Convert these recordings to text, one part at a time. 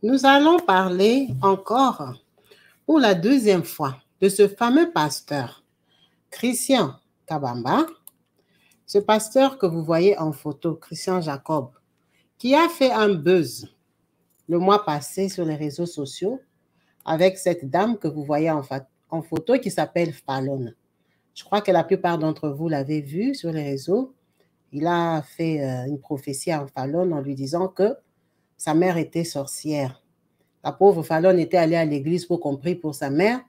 Nous allons parler encore pour la deuxième fois de ce fameux pasteur, Christian Kabamba, ce pasteur que vous voyez en photo, Christian Jacob, qui a fait un buzz le mois passé sur les réseaux sociaux avec cette dame que vous voyez en photo qui s'appelle Fallon. Je crois que la plupart d'entre vous l'avez vu sur les réseaux. Il a fait une prophétie à Fallon en lui disant que sa mère était sorcière. La pauvre Fallon était allée à l'église pour qu'on prie pour sa mère.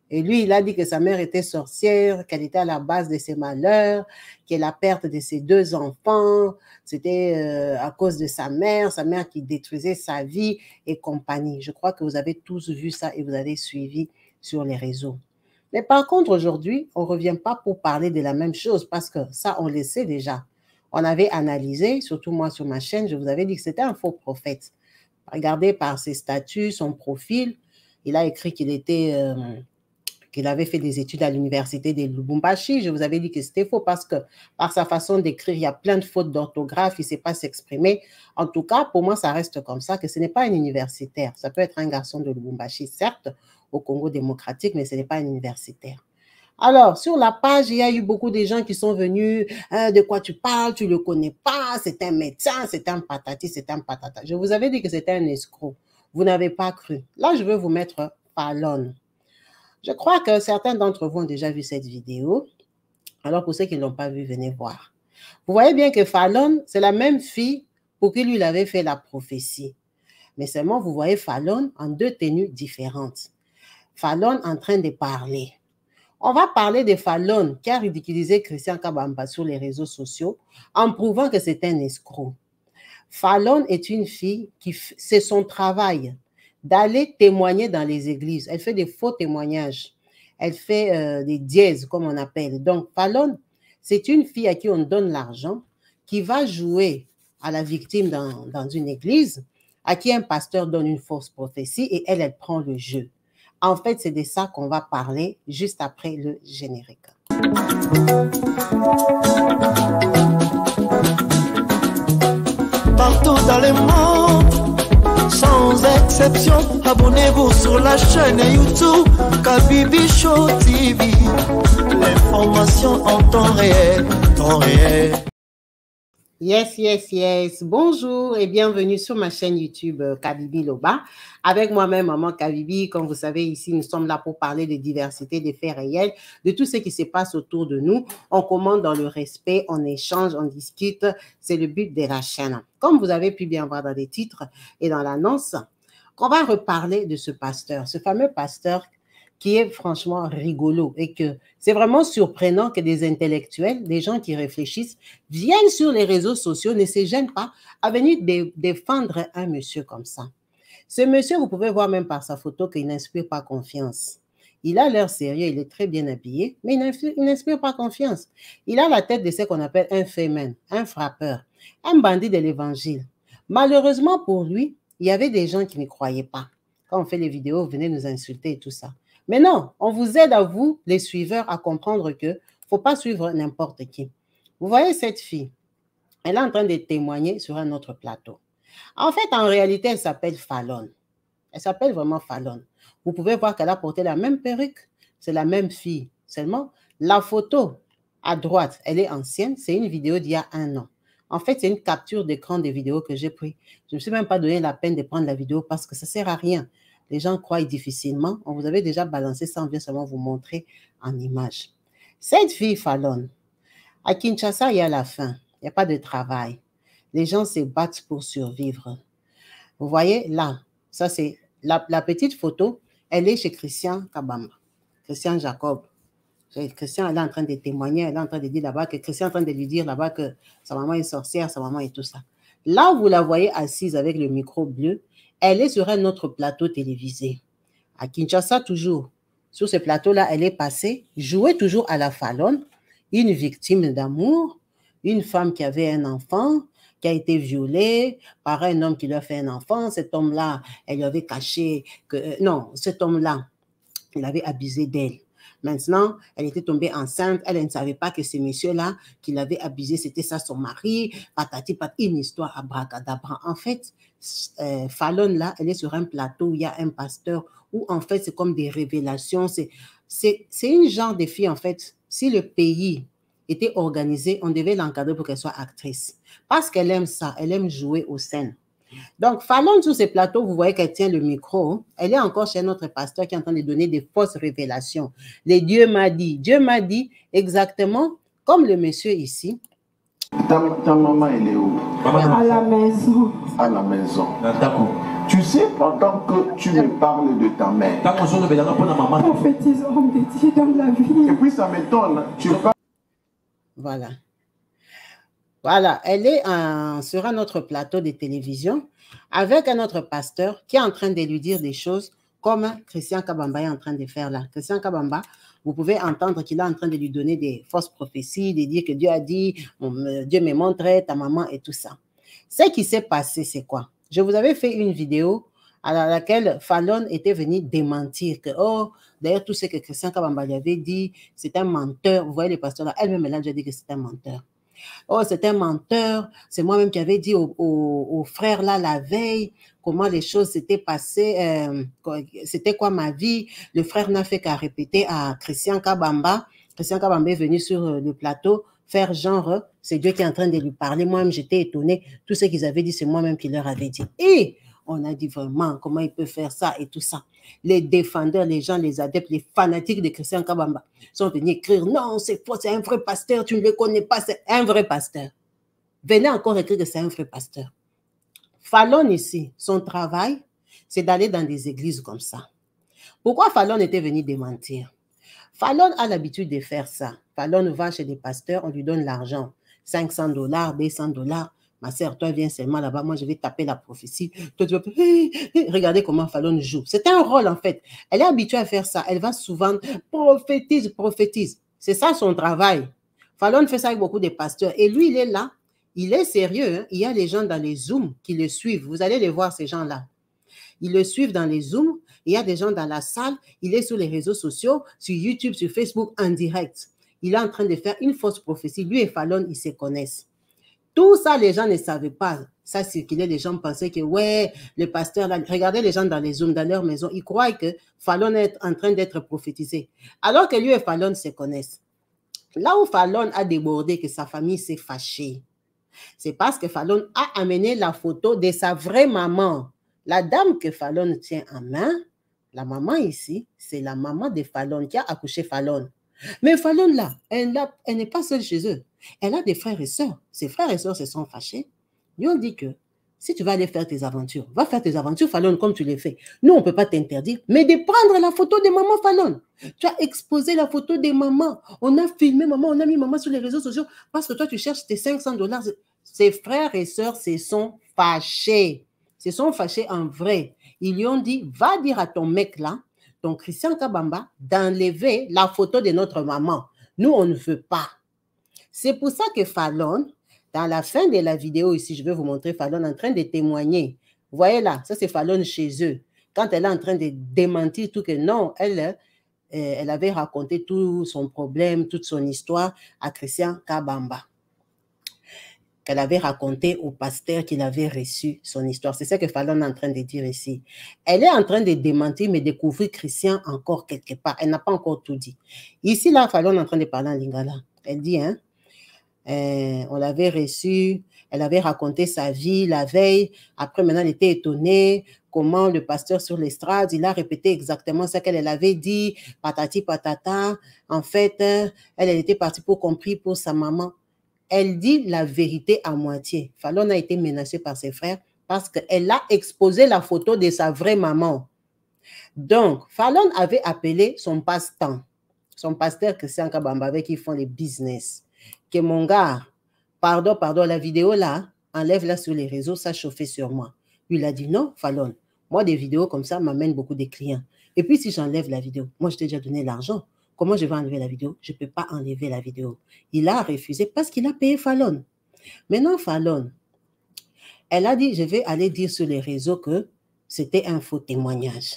Et lui, il a dit que sa mère était sorcière, qu'elle était à la base de ses malheurs, que la perte de ses 2 enfants, c'était à cause de sa mère qui détruisait sa vie et compagnie. Je crois que vous avez tous vu ça et vous avez suivi sur les réseaux. Mais par contre, aujourd'hui, on ne revient pas pour parler de la même chose parce que ça, on le sait déjà. On avait analysé, surtout moi sur ma chaîne, je vous avais dit que c'était un faux prophète. Regardez par ses statuts, son profil, il a écrit qu'il avait fait des études à l'université de Lubumbashi. Je vous avais dit que c'était faux parce que par sa façon d'écrire, il y a plein de fautes d'orthographe, il ne sait pas s'exprimer. En tout cas, pour moi, ça reste comme ça, que ce n'est pas un universitaire. Ça peut être un garçon de Lubumbashi, certes, au Congo démocratique, mais ce n'est pas un universitaire. Alors, sur la page, il y a eu beaucoup de gens qui sont venus, de quoi tu parles, tu ne le connais pas, c'est un médecin, c'est un patati, c'est un patata. Je vous avais dit que c'était un escroc. Vous n'avez pas cru. Là, je veux vous mettre Fallon. Je crois que certains d'entre vous ont déjà vu cette vidéo. Alors, pour ceux qui ne l'ont pas vu, venez voir. Vous voyez bien que Fallon, c'est la même fille pour qui lui, il avait fait la prophétie. Mais seulement, vous voyez Fallon en 2 tenues différentes. Fallon en train de parler. On va parler de Fallon qui a ridiculisé Christian Kabamba sur les réseaux sociaux en prouvant que c'est un escroc. Fallon est une fille qui, c'est son travail d'aller témoigner dans les églises. Elle fait des faux témoignages. Elle fait des dièses, comme on appelle. Donc, Fallon, c'est une fille à qui on donne l'argent, qui va jouer à la victime dans une église, à qui un pasteur donne une fausse prophétie et elle prend le jeu. En fait, c'est de ça qu'on va parler juste après le générique. Partout dans le monde, sans exception, abonnez-vous sur la chaîne YouTube Kabibi Show TV. L'information en temps réel, temps réel. Yes, yes, yes. Bonjour et bienvenue sur ma chaîne YouTube Kabibi Loba. Avec moi-même, Maman Kabibi. Comme vous savez, ici, nous sommes là pour parler de diversité, des faits réels, de tout ce qui se passe autour de nous. On commente dans le respect, on échange, on discute. C'est le but de la chaîne. Comme vous avez pu bien voir dans les titres et dans l'annonce, on va reparler de ce pasteur, ce fameux pasteur qui est franchement rigolo et que c'est vraiment surprenant que des intellectuels, des gens qui réfléchissent, viennent sur les réseaux sociaux, ne se gênent pas à venir défendre un monsieur comme ça. Ce monsieur, vous pouvez voir même par sa photo qu'il n'inspire pas confiance. Il a l'air sérieux, il est très bien habillé, mais il n'inspire pas confiance. Il a la tête de ce qu'on appelle un féminin, un frappeur, un bandit de l'évangile. Malheureusement pour lui, il y avait des gens qui ne croyaient pas. Quand on fait les vidéos, venez nous insulter et tout ça. Mais non, on vous aide à vous, les suiveurs, à comprendre que ne faut pas suivre n'importe qui. Vous voyez cette fille, elle est en train de témoigner sur un autre plateau. En fait, en réalité, elle s'appelle Fallon. Elle s'appelle vraiment Fallon. Vous pouvez voir qu'elle a porté la même perruque. C'est la même fille. Seulement, la photo à droite, elle est ancienne. C'est une vidéo d'il y a 1 an. En fait, c'est une capture d'écran des vidéos que j'ai pris. Je ne me suis même pas donné la peine de prendre la vidéo parce que ça ne sert à rien. Les gens croient difficilement. On vous avait déjà balancé ça, on vient seulement vous montrer en image. Cette fille Fallon, à Kinshasa, il y a la faim. Il n'y a pas de travail. Les gens se battent pour survivre. Vous voyez, là, ça c'est la petite photo, elle est chez Christian Kabamba, Christian Jacob. Christian, elle est en train de témoigner, elle est en train de dire là-bas que Christian est en train de lui dire là-bas que sa maman est sorcière, sa maman est tout ça. Là, vous la voyez assise avec le micro bleu, elle est sur un autre plateau télévisé. À Kinshasa, toujours. Sur ce plateau-là, elle est passée, jouée toujours à la Fallon, une victime d'amour, une femme qui avait un enfant, qui a été violée par un homme qui lui a fait un enfant. Cet homme-là, elle lui avait caché que... non, cet homme-là, il avait abusé d'elle. Maintenant, elle était tombée enceinte. Elle ne savait pas que ce monsieur-là qui l'avait abusé, c'était ça son mari. Patati, patati, une histoire abracadabra. En fait, Fallon, là, elle est sur un plateau où il y a un pasteur où, en fait, c'est comme des révélations. C'est une genre de fille, en fait. Si le pays était organisé, on devait l'encadrer pour qu'elle soit actrice. Parce qu'elle aime ça, elle aime jouer aux scènes. Donc, Fallon, sur ces plateaux, vous voyez qu'elle tient le micro. Elle est encore chez notre pasteur qui est en train de donner des fausses révélations. Les Dieu m'a dit. Dieu m'a dit exactement comme le monsieur ici. Ta maman, elle est où? À la maison. À la maison. Tu sais, pendant que tu me parles de ta mère, Prophétise, homme de Dieu dans la vie. et puis ça m'étonne, tu parles. Voilà. Voilà, elle est sur un autre plateau de télévision avec un autre pasteur qui est en train de lui dire des choses comme Christian Kabamba est en train de faire là. Christian Kabamba, vous pouvez entendre qu'il est en train de lui donner des fausses prophéties, de dire que Dieu a dit, Dieu me montrait ta maman et tout ça. Ce qui s'est passé, c'est quoi? Je vous avais fait une vidéo à laquelle Fallon était venu démentir que, oh, d'ailleurs, tout ce que Christian Kabamba lui avait dit, c'est un menteur. Vous voyez les pasteurs là, elle-même, elle a déjà dit que c'est un menteur. Oh, c'est un menteur. C'est moi-même qui avais dit au frère là la veille comment les choses s'étaient passées. C'était quoi ma vie? Le frère n'a fait qu'à répéter à Christian Kabamba. Christian Kabamba est venu sur le plateau faire genre, c'est Dieu qui est en train de lui parler. Moi-même, j'étais étonnée. Tout ce qu'ils avaient dit, c'est moi-même qui leur avais dit. Et on a dit vraiment comment il peut faire ça et tout ça. Les défendeurs, les gens, les adeptes, les fanatiques de Christian Kabamba sont venus écrire, non, c'est faux, c'est un vrai pasteur, tu ne le connais pas, c'est un vrai pasteur. Venez encore écrire que c'est un vrai pasteur. Fallon ici, son travail, c'est d'aller dans des églises comme ça. Pourquoi Fallon était venu démentir? Fallon a l'habitude de faire ça. Fallon va chez des pasteurs, on lui donne l'argent, $500, $200. Ma sœur, toi, viens seulement là-bas, moi, je vais taper la prophétie. Toi, tu vas... Regardez comment Fallon joue. C'est un rôle, en fait. Elle est habituée à faire ça. Elle va souvent prophétise, prophétise. C'est ça son travail. Fallon fait ça avec beaucoup de pasteurs. Et lui, il est là. Il est sérieux. Hein? Il y a les gens dans les Zooms qui le suivent. Vous allez les voir, ces gens-là. Ils le suivent dans les Zooms. Il y a des gens dans la salle. Il est sur les réseaux sociaux, sur YouTube, sur Facebook, en direct. Il est en train de faire une fausse prophétie. Lui et Fallon, ils se connaissent. Tout ça, les gens ne savaient pas. Ça circulait, les gens pensaient que, ouais, le pasteur, là, regardez les gens dans les Zooms, dans leur maison, ils croient que Fallon est en train d'être prophétisé. Alors que lui et Fallon se connaissent. Là où Fallon a débordé, que sa famille s'est fâchée, c'est parce que Fallon a amené la photo de sa vraie maman. La dame que Fallon tient en main, la maman ici, c'est la maman de Fallon qui a accouché Fallon. Mais Fallon, là, elle n'est pas seule chez eux. Elle a des frères et sœurs. Ses frères et sœurs se sont fâchés. Ils ont dit que si tu vas aller faire tes aventures, va faire tes aventures, Fallon, comme tu les fais. Nous, on ne peut pas t'interdire, mais de prendre la photo de maman Fallon. Tu as exposé la photo de maman. On a filmé maman, on a mis maman sur les réseaux sociaux parce que toi, tu cherches tes $500. Ses frères et sœurs se sont fâchés. Se sont fâchés en vrai. Ils lui ont dit, va dire à ton mec là, ton Christian Kabamba, d'enlever la photo de notre maman. Nous, on ne veut pas. C'est pour ça que Fallon, dans la fin de la vidéo ici, je vais vous montrer Fallon en train de témoigner. Vous voyez là, ça c'est Fallon chez eux. Quand elle est en train de démentir tout que non, elle avait raconté tout son problème, toute son histoire à Christian Kabamba. Qu'elle avait raconté au pasteur qu'il avait reçu son histoire. C'est ça que Fallon est en train de dire ici. Elle est en train de démentir, mais découvrir Christian encore quelque part. Elle n'a pas encore tout dit. Ici, là, Fallon est en train de parler en lingala. Elle dit, hein, on l'avait reçu, elle avait raconté sa vie la veille. Après, maintenant, elle était étonnée comment le pasteur sur l'estrade, il a répété exactement ce qu'elle avait dit, patati patata. En fait, elle était partie pour compris pour sa maman. Elle dit la vérité à moitié. Fallon a été menacée par ses frères parce qu'elle a exposé la photo de sa vraie maman. Donc, Fallon avait appelé son passe-temps, son pasteur Christian Kabamba, avec qui ils font les business. Que mon gars, pardon, la vidéo là, enlève-la sur les réseaux, ça chauffait sur moi. Lui, il a dit non, Fallon, moi des vidéos comme ça m'amènent beaucoup de clients. Et puis si j'enlève la vidéo, moi je t'ai déjà donné l'argent. Comment je vais enlever la vidéo? Je ne peux pas enlever la vidéo. Il a refusé parce qu'il a payé Fallon. Maintenant, Fallon, elle a dit, je vais aller dire sur les réseaux que c'était un faux témoignage.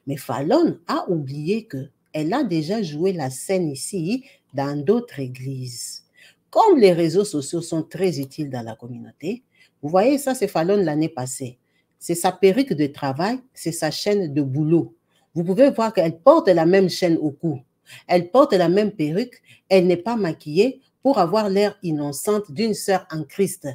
Mais Fallon a oublié que elle a déjà joué la scène ici dans d'autres églises. Comme les réseaux sociaux sont très utiles dans la communauté, vous voyez, ça c'est Fallon l'année passée. C'est sa perruque de travail, c'est sa chaîne de boulot. Vous pouvez voir qu'elle porte la même chaîne au cou. Elle porte la même perruque, elle n'est pas maquillée pour avoir l'air innocente d'une sœur en Christ.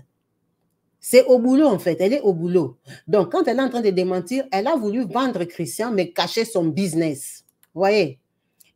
C'est au boulot en fait, elle est au boulot. Donc quand elle est en train de démentir, elle a voulu vendre Christian mais cacher son business. Vous voyez,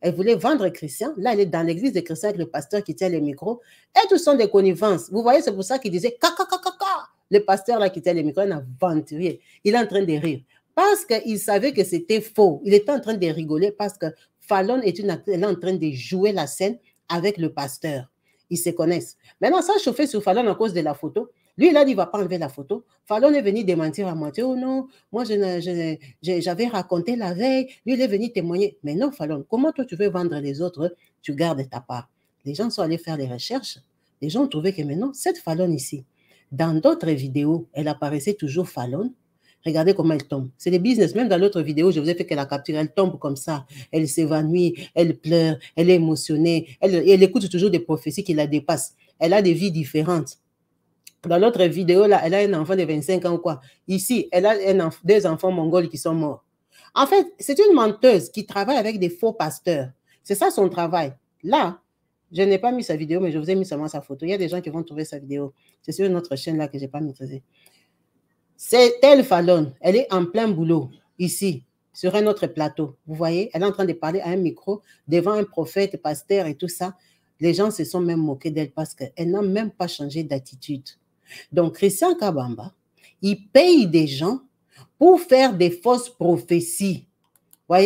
elle voulait vendre Christian. Là, elle est dans l'église de Christian avec le pasteur qui tient le micro. Et tout sont des connivences. Vous voyez, c'est pour ça qu'il disait « Kaka, kaka, kaka ». Le pasteur là qui tient le micro, il est aventurier. Il est en train de rire. Parce qu'il savait que c'était faux. Il était en train de rigoler parce que Fallon est en train de jouer la scène avec le pasteur. Ils se connaissent. Maintenant, ça a chauffé sur Fallon à cause de la photo. Lui, il a dit, il ne va pas enlever la photo. Fallon est venu démentir à moitié. Oh non, moi, j'avais raconté la veille. Lui, il est venu témoigner. Mais non, Fallon, comment toi, tu veux vendre les autres? Tu gardes ta part. Les gens sont allés faire les recherches. Les gens ont trouvé que maintenant, cette Fallon ici, dans d'autres vidéos, elle apparaissait toujours Fallon. Regardez comment elle tombe. C'est le business. Même dans l'autre vidéo, je vous ai fait qu'elle a capturé. Elle tombe comme ça. Elle s'évanouit. Elle pleure. Elle est émotionnée. Elle écoute toujours des prophéties qui la dépassent. Elle a des vies différentes. Dans l'autre vidéo, là, elle a un enfant de 25 ans ou quoi. Ici, elle a deux enfants mongols qui sont morts. En fait, c'est une menteuse qui travaille avec des faux pasteurs. C'est ça son travail. Là, je n'ai pas mis sa vidéo, mais je vous ai mis seulement sa photo. Il y a des gens qui vont trouver sa vidéo. C'est sur une autre chaîne là que je n'ai pas maîtrisée. C'est elle, Fallon. Elle est en plein boulot, ici, sur un autre plateau. Vous voyez, elle est en train de parler à un micro devant un prophète, pasteur et tout ça. Les gens se sont même moqués d'elle parce qu'elle n'a même pas changé d'attitude. Donc, Christian Kabamba, il paye des gens pour faire des fausses prophéties. Vous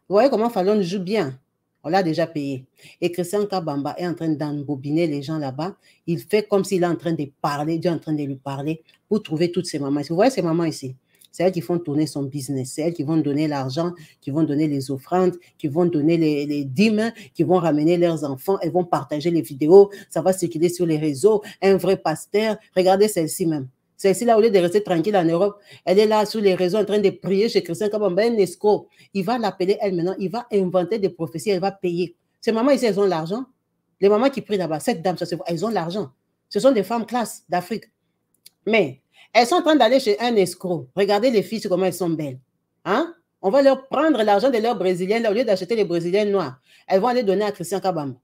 voyez comment Fallon joue bien? On l'a déjà payé. Et Christian Kabamba est en train d'embobiner les gens là-bas. Il fait comme s'il est en train de parler, Dieu est en train de lui parler pour trouver toutes ces mamans. Vous voyez ces mamans ici? C'est elles qui font tourner son business. C'est elles qui vont donner l'argent, qui vont donner les offrandes, qui vont donner les dîmes, qui vont ramener leurs enfants. Elles vont partager les vidéos. Ça va circuler sur les réseaux. Un vrai pasteur. Regardez celle-ci même. Celle-ci là, au lieu de rester tranquille en Europe, elle est là sur les réseaux en train de prier chez Christian Kabamba, un escroc. Il va l'appeler elle maintenant. Il va inventer des prophéties. Elle va payer. Ces mamans ici, elles ont l'argent. Les mamans qui prient là-bas, cette dame, ça se voit, elles ont l'argent. Ce sont des femmes classe d'Afrique. Mais elles sont en train d'aller chez un escroc. Regardez les filles, comment elles sont belles. Hein? On va leur prendre l'argent de leurs Brésiliennes, là, au lieu d'acheter les Brésiliennes noires. Elles vont aller donner à Christian Kabamba.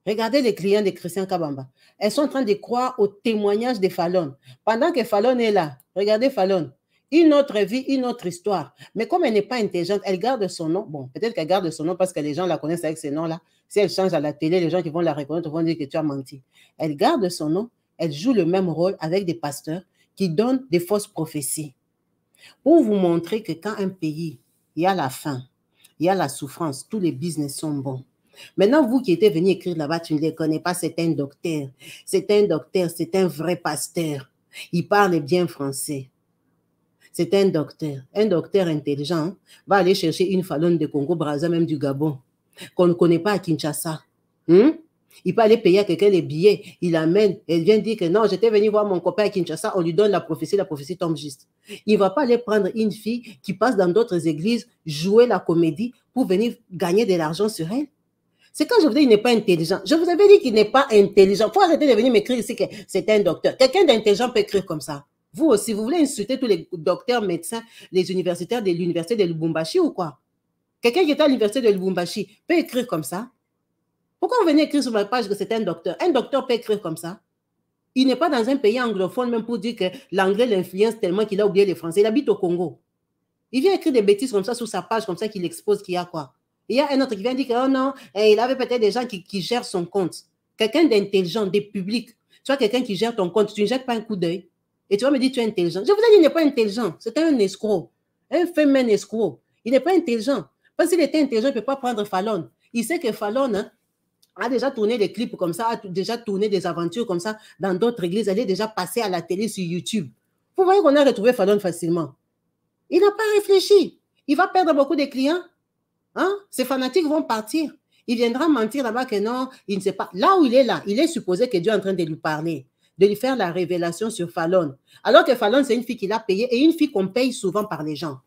Regardez les clients de Christian Kabamba. Elles sont en train de croire au témoignage de Fallon. Pendant que Fallon est là, regardez Fallon. Une autre vie, une autre histoire. Mais comme elle n'est pas intelligente, elle garde son nom. Bon, peut-être qu'elle garde son nom parce que les gens la connaissent avec ce nom-là. Si elle change à la télé, les gens qui vont la reconnaître vont dire que tu as menti. Elle garde son nom. Elle joue le même rôle avec des pasteurs qui donnent des fausses prophéties. Pour vous montrer que quand un pays, il y a la faim, il y a la souffrance, tous les business sont bons. Maintenant, vous qui étiez venu écrire là-bas, tu ne les connais pas, c'est un docteur. C'est un docteur, c'est un vrai pasteur. Il parle bien français. C'est un docteur intelligent, hein, va aller chercher une Fallon de Congo-Brazza, même du Gabon, qu'on ne connaît pas à Kinshasa. Il peut aller payer à quelqu'un les billets, il amène, elle vient dire que non, j'étais venu voir mon copain à Kinshasa, on lui donne la prophétie tombe juste. Il ne va pas aller prendre une fille qui passe dans d'autres églises, jouer la comédie pour venir gagner de l'argent sur elle. C'est quand je vous dis qu'il n'est pas intelligent. Je vous avais dit qu'il n'est pas intelligent. Il faut arrêter de venir m'écrire ici que c'est un docteur. Quelqu'un d'intelligent peut écrire comme ça. Vous aussi, vous voulez insulter tous les docteurs, médecins, les universitaires de l'université de Lubumbashi ou quoi? Quelqu'un qui est à l'université de Lubumbashi peut écrire comme ça? Pourquoi vous venez écrire sur ma page que c'est un docteur? Un docteur peut écrire comme ça. Il n'est pas dans un pays anglophone même pour dire que l'anglais l'influence tellement qu'il a oublié les français. Il habite au Congo. Il vient écrire des bêtises comme ça sur sa page, comme ça qu'il expose qu'il y a quoi. Il y a un autre qui vient dire que oh non, il avait peut-être des gens qui gèrent son compte. Quelqu'un d'intelligent, des publics. Tu vois quelqu'un qui gère ton compte, tu ne jettes pas un coup d'œil. Et tu vas me dire tu es intelligent. Je vous ai dit, il n'est pas intelligent. C'est un escroc. Un féminin escroc. Il n'est pas intelligent. Parce qu'il était intelligent, il ne peut pas prendre Fallon. Il sait que Fallon a déjà tourné des clips comme ça, a déjà tourné des aventures comme ça dans d'autres églises. Elle est déjà passée à la télé sur YouTube. Vous voyez qu'on a retrouvé Fallon facilement. Il n'a pas réfléchi. Il va perdre beaucoup de clients. Hein? Ces fanatiques vont partir. Il viendra mentir là-bas que non, il ne sait pas. Là où il est supposé que Dieu est en train de lui parler, de lui faire la révélation sur Fallon. Alors que Fallon, c'est une fille qu'il a payée et une fille qu'on paye souvent par les gens.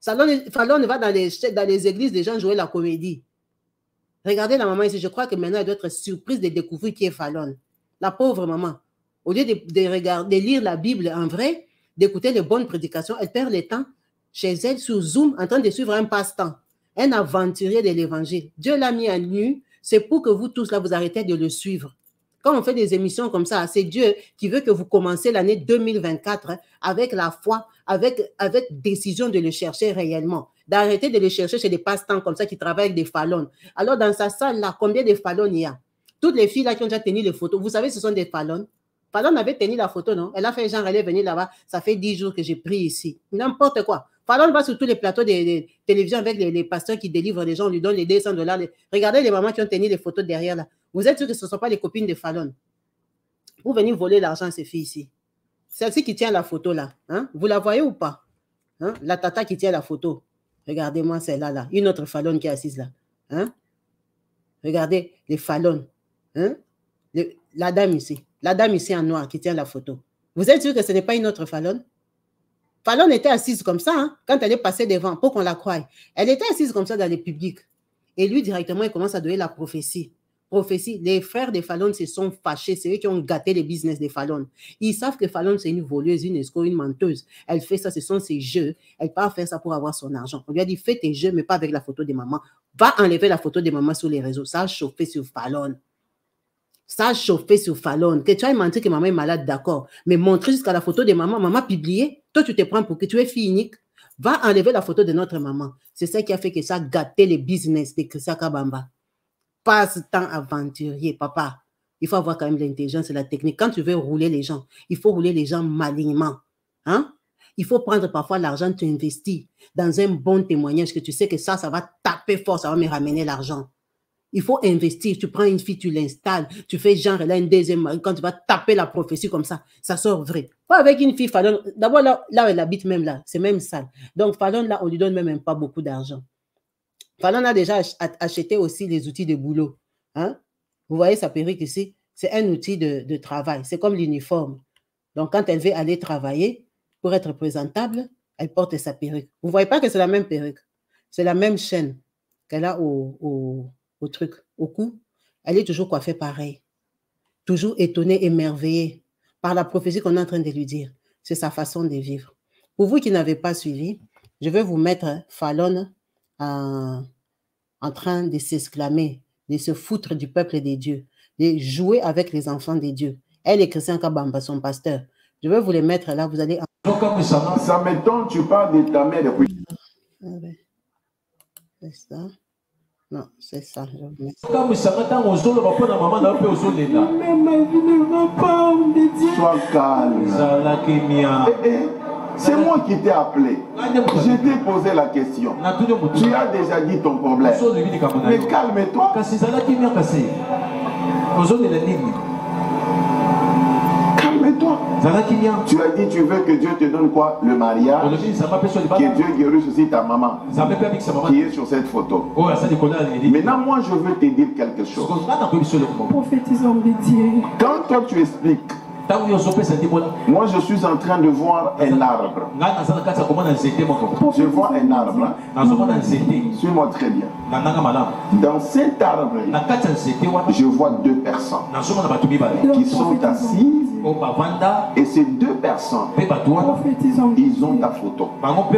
Fallon va dans les églises des gens jouer la comédie. Regardez la maman ici. Je crois que maintenant, elle doit être surprise de découvrir qui est Fallon. La pauvre maman. Au lieu de lire la Bible en vrai, d'écouter les bonnes prédications, elle perd le temps chez elle sur Zoom en train de suivre un passe-temps, un aventurier de l'évangile. Dieu l'a mis à nu. C'est pour que vous tous là, vous arrêtez de le suivre. Quand on fait des émissions comme ça, c'est Dieu qui veut que vous commencez l'année 2024 avec la foi, avec décision de le chercher réellement. D'arrêter de le chercher chez des passe-temps comme ça qui travaillent avec des Fallons. Alors, dans sa salle là, combien de Fallons il y a? Toutes les filles là qui ont déjà tenu les photos, vous savez, ce sont des Fallons. Fallon avait tenu la photo, non? Elle a fait genre, elle est venue là-bas, ça fait 10 jours que j'ai pris ici. N'importe quoi. Fallon va sur tous les plateaux de télévision avec les pasteurs qui délivrent les gens, on lui donne les $200. Regardez les mamans qui ont tenu les photos derrière là. Vous êtes sûr que ce ne sont pas les copines de Fallon? Vous venez voler l'argent à ces filles ici. Celle-ci qui tient la photo là, hein? Vous la voyez ou pas? Hein? La tata qui tient la photo. Regardez-moi celle-là, là. Une autre Fallon qui est assise là. Hein? Regardez les Fallon. Hein? La dame ici en noir qui tient la photo. Vous êtes sûr que ce n'est pas une autre Fallon? Fallon était assise comme ça, hein, quand elle est passée devant, pour qu'on la croie. Elle était assise comme ça dans les publics. Et lui, directement, il commence à donner la prophétie. Les frères des Fallon se sont fâchés. C'est eux qui ont gâté les business des Fallon. Ils savent que Fallon, c'est une voleuse, une escroc, une menteuse. Elle fait ça, ce sont ses jeux. Elle part faire ça pour avoir son argent. On lui a dit, fais tes jeux, mais pas avec la photo de maman. Va enlever la photo de maman sur les réseaux. Ça a chauffé sur Fallon. Ça a chauffé sur Fallon. Que tu as menti que maman est malade, d'accord. Mais montrer jusqu'à la photo de maman. Maman publiée. Toi, tu te prends pour que tu es fille unique. Va enlever la photo de notre maman. C'est ça qui a fait que ça a gâté les business de Christian Kabamba. Passe-temps aventurier, papa. Il faut avoir quand même l'intelligence et la technique. Quand tu veux rouler les gens, il faut rouler les gens malignement. Hein? Il faut prendre parfois l'argent, tu investis dans un bon témoignage que tu sais que ça va taper fort, ça va me ramener l'argent. Il faut investir. Tu prends une fille, tu l'installes, tu fais genre, elle a une deuxième mari. Quand tu vas taper la prophétie comme ça sort vrai. Pas avec une fille Fallon. D'abord, là où elle habite même là, c'est même sale. Donc, Fallon, là, on lui donne même pas beaucoup d'argent. Fallon a déjà acheté aussi les outils de boulot. Hein? Vous voyez sa perruque ici? C'est un outil de travail. C'est comme l'uniforme. Donc, quand elle veut aller travailler, pour être présentable, elle porte sa perruque. Vous ne voyez pas que c'est la même perruque. C'est la même chaîne qu'elle a au truc, au cou. Elle est toujours coiffée pareil. Toujours étonnée, émerveillée par la prophétie qu'on est en train de lui dire. C'est sa façon de vivre. Pour vous qui n'avez pas suivi, je vais vous mettre Fallon en train de s'exclamer, de se foutre du peuple des dieux, de jouer avec les enfants des dieux. Elle et Christian Kabamba, son pasteur. Je vais vous les mettre là, vous allez... Ça m'étonne, tu parles de ta mère depuis... C'est ça. Non, c'est ça. Mais ma vie ne va pas, homme de Dieu. Sois calme. C'est moi qui t'ai appelé. Je t'ai posé la question. Tu as déjà dit ton problème. Mais calme-toi. Calme-toi. Tu as dit, tu veux que Dieu te donne quoi? Le mariage. Que Dieu guérisse aussi ta maman qui est sur cette photo. Maintenant, moi, je veux te dire quelque chose. Prophétise, homme de Dieu. Quand toi, tu expliques, moi, je suis en train de voir un arbre. Je vois un arbre. Suis-moi très bien. Dans cet arbre, je vois deux personnes qui sont assises. Et ces deux personnes, ils ont ta photo. Maintenant,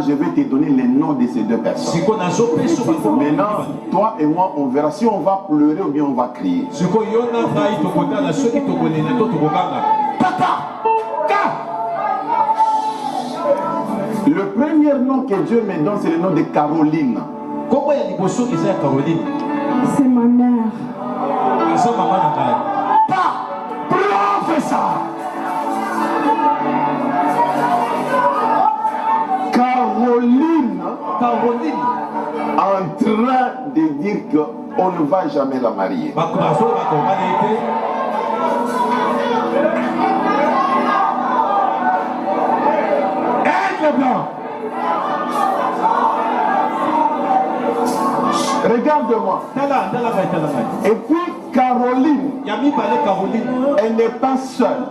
je vais te donner les noms de ces deux personnes. Maintenant, toi et moi, on verra si on va pleurer ou bien on va crier. Le premier nom que Dieu me donne, c'est le nom de Caroline. C'est ma mère. Professeur Caroline en train de dire qu'on ne va jamais la marier. Regarde-moi. Et puis Caroline, elle n'est pas seule.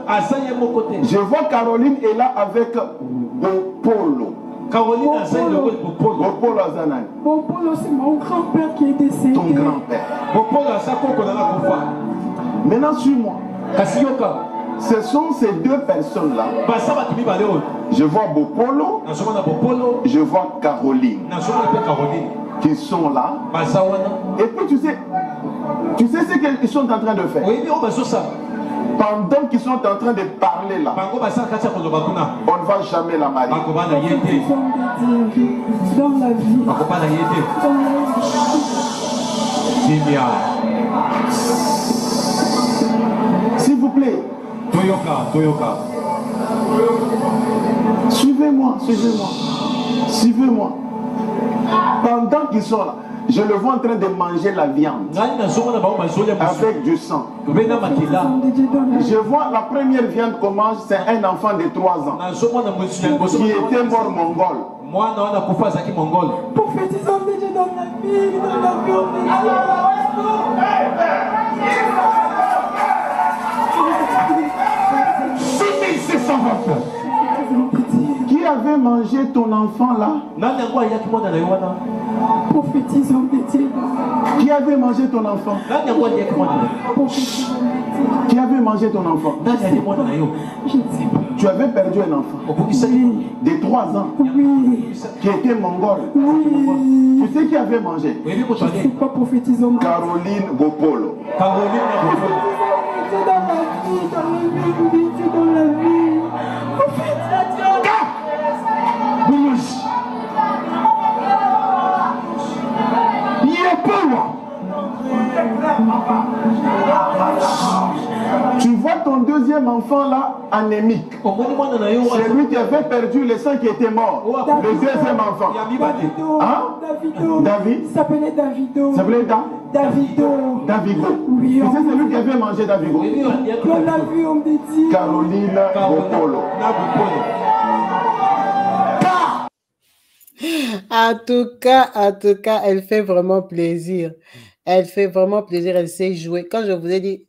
Je vois Caroline est là avec Bopolo. Caroline Bopolo Azanani. Bopolo, c'est mon grand-père qui est décédé. Ton grand-père. Bopolo Maintenant, suis-moi. Ce sont ces deux personnes-là. Je vois Bopolo. Je vois Caroline. Qui sont là. Et puis tu sais ce qu'ils sont en train de faire. Pendant qu'ils sont en train de parler là, on ne va jamais la marier. Dans la vie. S'il vous plaît. Suivez-moi, suivez-moi. Suivez-moi. Pendant qu'ils sont là, je le vois en train de manger la viande avec du sang. Je vois la première viande qu'on mange, c'est un enfant de 3 ans qui était mort mongol. Prophétisons de Dieu dans la vie, Qui avait mangé ton enfant là? Prophétisons de Dieu. Qui avait mangé ton enfant? Qui avait mangé ton enfant? Je ne sais pas. Tu avais perdu un enfant de 3 ans qui était mongol. Tu sais qui avait mangé? Je ne sais pas, prophétisons. Caroline Bopolo. Dans la vie, dans la vie. Tu vois ton deuxième enfant là, anémique. C'est lui qui avait perdu le sang qui était mort. Le deuxième enfant. David. Il s'appelait Davido. Davido. Oui, tu sais, c'est lui qui avait mangé Davido. Dans la vie, on me dit. Caroline Bopolo. En tout cas, elle fait vraiment plaisir. Elle fait vraiment plaisir, elle sait jouer. Quand je vous ai dit,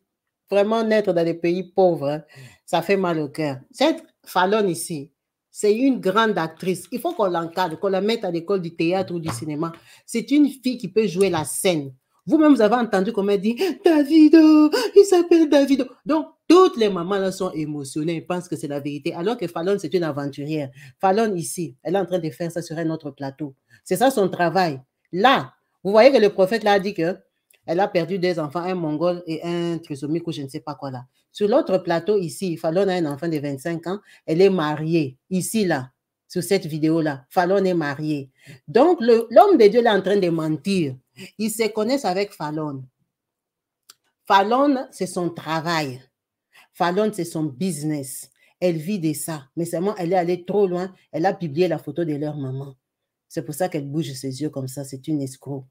vraiment naître dans des pays pauvres, hein, ça fait mal au cœur. Cette Fallon ici, c'est une grande actrice. Il faut qu'on l'encadre, qu'on la mette à l'école du théâtre ou du cinéma. C'est une fille qui peut jouer la scène. Vous-même, vous avez entendu comment elle dit « Davido, il s'appelle Davido ». Donc, toutes les mamans là sont émotionnées, elles pensent que c'est la vérité, alors que Fallon, c'est une aventurière. Fallon ici, elle est en train de faire ça sur un autre plateau. C'est ça son travail. Là, vous voyez que le prophète là a dit que elle a perdu 2 enfants, un mongol et un trisomique ou je ne sais pas quoi là. Sur l'autre plateau ici, Fallon a un enfant de 25 ans, elle est mariée. Ici là, sur cette vidéo-là, Fallon est mariée. Donc, l'homme de Dieu là est en train de mentir. Ils se connaissent avec Fallon. Fallon, c'est son travail. Fallon, c'est son business. Elle vit de ça. Mais seulement, elle est allée trop loin. Elle a publié la photo de leur maman. C'est pour ça qu'elle bouge ses yeux comme ça. C'est une escroc.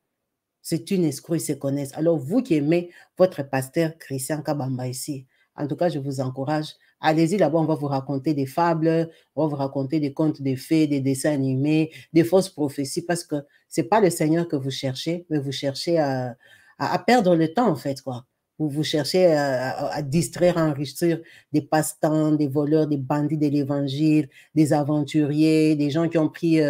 C'est une escroc, ils se connaissent. Alors, vous qui aimez votre pasteur Christian Kabamba ici, en tout cas, je vous encourage. Allez-y là-bas, on va vous raconter des fables, on va vous raconter des contes de fées, des dessins animés, des fausses prophéties, parce que ce n'est pas le Seigneur que vous cherchez, mais vous cherchez à perdre le temps, en fait, quoi. Vous cherchez à distraire, à enrichir des passe-temps, des voleurs, des bandits de l'évangile, des aventuriers, des gens qui ont pris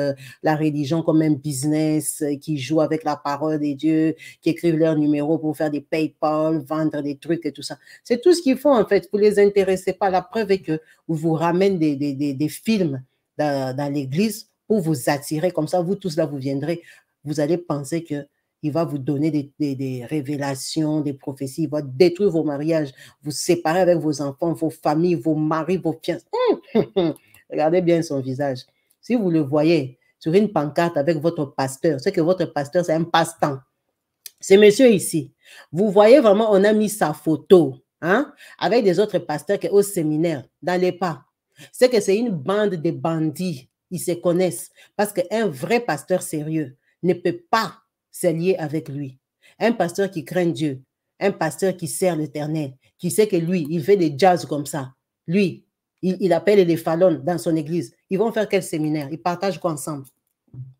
la religion comme un business, qui jouent avec la parole de Dieu, qui écrivent leurs numéros pour faire des PayPal, vendre des trucs et tout ça. C'est tout ce qu'ils font en fait. Vous ne les intéressez pas. La preuve est que vous ramènent des films dans l'église pour vous attirer. Comme ça, vous tous là, vous viendrez. Vous allez penser que il va vous donner des révélations, des prophéties. Il va détruire vos mariages, vous séparer avec vos enfants, vos familles, vos maris, vos fiancés. Regardez bien son visage. Si vous le voyez sur une pancarte avec votre pasteur, c'est que votre pasteur, c'est un passe-temps. C'est monsieur ici. Vous voyez vraiment, on a mis sa photo hein, avec des autres pasteurs qui sont au séminaire, dans les pas. C'est que c'est une bande de bandits. Ils se connaissent. Parce qu'un vrai pasteur sérieux ne peut pas se lier avec lui. Un pasteur qui craint Dieu, un pasteur qui sert l'Éternel, qui sait que lui, il fait des jazz comme ça. Lui, il appelle les Fallon dans son église. Ils vont faire quel séminaire? Ils partagent quoi ensemble?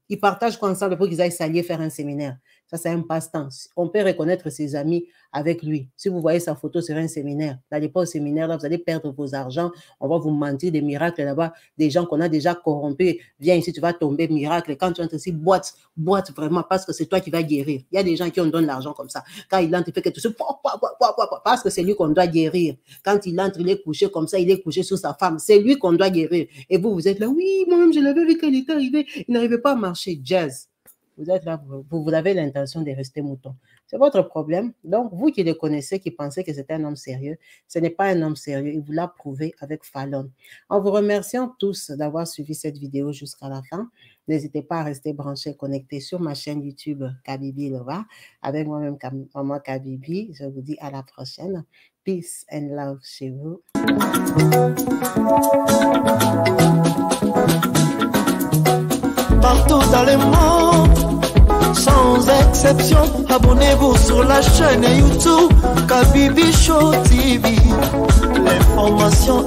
Ils partagent quoi ensemble pour qu'ils aillent s'allier faire un séminaire? Ça, c'est un passe-temps. On peut reconnaître ses amis avec lui. Si vous voyez sa photo sur un séminaire, n'allez pas au séminaire, là, vous allez perdre vos argents. On va vous mentir des miracles là-bas. Des gens qu'on a déjà corrompus. Viens ici, tu vas tomber, miracle. Quand tu entres ici, boite vraiment, parce que c'est toi qui vas guérir. Il y a des gens qui on donne l'argent comme ça. Quand il entre, il fait quelque chose, parce que c'est lui qu'on doit guérir. Quand il entre, il est couché comme ça, il est couché sur sa femme. C'est lui qu'on doit guérir. Et vous êtes là, oui, moi-même, je l'avais vu quand il était arrivé. Il n'arrivait pas à marcher. Jazz. Vous êtes là, vous avez l'intention de rester mouton. C'est votre problème. Donc, vous qui le connaissez, qui pensez que c'est un homme sérieux, ce n'est pas un homme sérieux. Il vous l'a prouvé avec Fallon. En vous remerciant tous d'avoir suivi cette vidéo jusqu'à la fin, n'hésitez pas à rester branchés, connectés sur ma chaîne YouTube Kabibi Lova. Avec moi-même, Maman Kabibi. Je vous dis à la prochaine. Peace and love chez vous. Partout dans le monde, sans exception, abonnez-vous sur la chaîne YouTube Kabibi Show TV. L'information